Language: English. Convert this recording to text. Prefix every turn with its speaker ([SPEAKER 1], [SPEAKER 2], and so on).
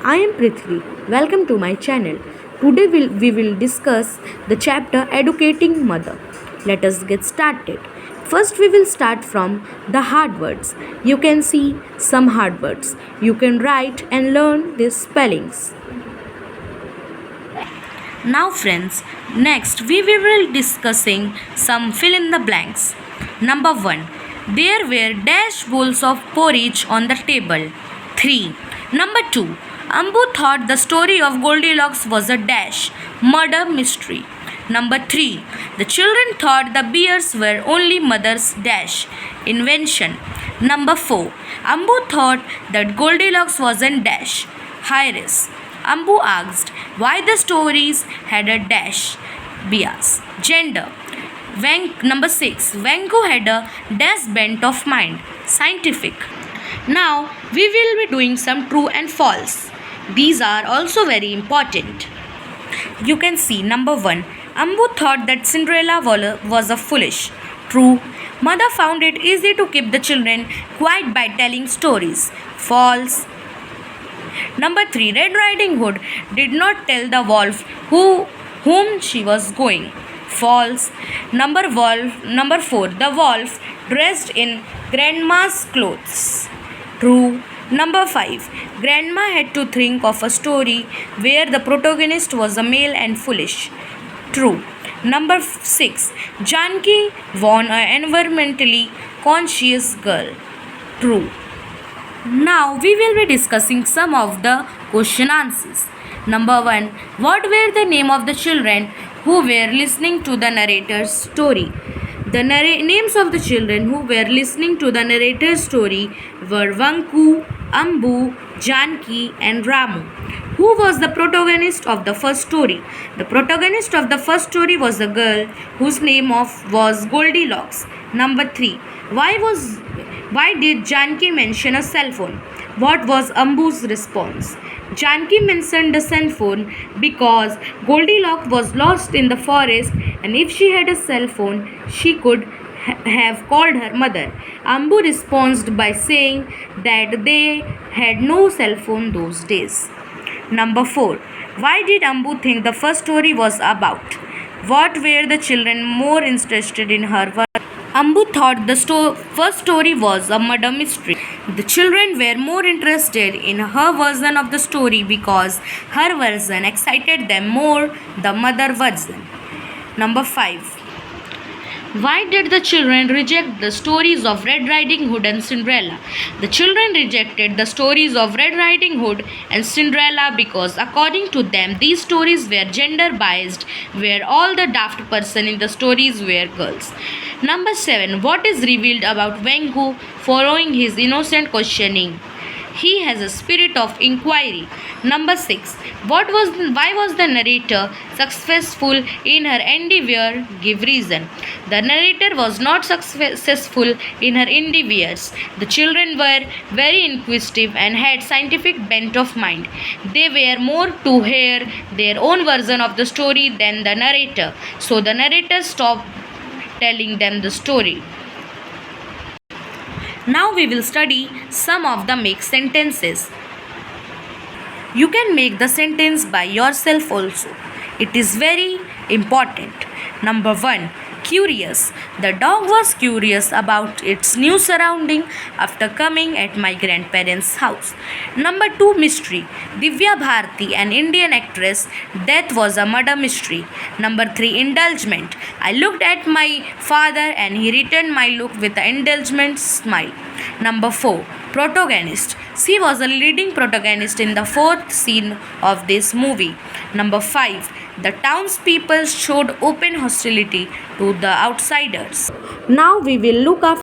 [SPEAKER 1] I am Prithvi. Welcome to my channel. Today we will discuss the chapter Educating Mother. Let us get started. First, we will start from the hard words. You can see some hard words. You can write and learn these spellings. Now friends, next we will discussing some fill in the blanks. Number 1. There were dash bowls of porridge on the table. 3. Number 2. Ambu thought the story of Goldilocks was a dash murder mystery. Number 3. The children thought the bears were only mother's dash invention. Number 4. Ambu thought that Goldilocks was a dash heiress. Ambu asked why the stories had a dash bias. Gender. Number 6. Vanku had a dash bent of mind. Scientific. Now we will be doing some true and false. These are also very important. You can see number 1. Ambu thought that Cinderella was a foolish. True. Mother found it easy to keep the children quiet by telling stories. False. Number 3. Red Riding Hood did not tell the wolf whom she was going. False. Number 4. The wolf dressed in grandma's clothes. True. Number 5. Grandma had to think of a story where the protagonist was a male and foolish. True. Number 6. Janki won an environmentally conscious girl. True. Now we will be discussing some of the question answers. Number 1. What were the name of the children who were listening to the narrator's story? The names of the children who were listening to the narrator's story were Vanku, Ambu, Janki and Ramu. Who was the protagonist of the first story? The protagonist of the first story was a girl whose name was Goldilocks. Number 3. Why did Janki mention a cell phone? What was Ambu's response? Janki mentioned a cell phone because Goldilocks was lost in the forest, and if she had a cell phone, she could have called her mother. Ambu responded by saying that they had no cell phone those days. Number 4. Why did Ambu think the first story was about? What were the children more interested in her work? Ambu thought the first story was a murder mystery. The children were more interested in her version of the story because her version excited them more the mother version. Number 5. Why did the children reject the stories of Red Riding Hood and Cinderella? The children rejected the stories of Red Riding Hood and Cinderella because according to them these stories were gender biased, where all the daft person in the stories were girls. Number 7. What is revealed about Venku following his innocent questioning? He has a spirit of inquiry. Number 6. Why was the narrator successful in her endeavor? Give reason. The narrator was not successful in her endeavors. The children were very inquisitive and had scientific bent of mind. They were more to hear their own version of the story than the narrator. So the narrator stopped telling them the story. Now we will study some of the make sentences. You can make the sentence by yourself also. It is very important. Number 1. Curious. The dog was curious about its new surrounding after coming at my grandparents' house. Number 2. Mystery. Divya Bharti, an Indian actress, death was a murder mystery. Number 3. Indulgement. I looked at my father and he returned my look with an indulgent smile. Number 4. Protagonist. She was a leading protagonist in the fourth scene of this movie. Number 5. The townspeople showed open hostility to the outsiders. Now we will look after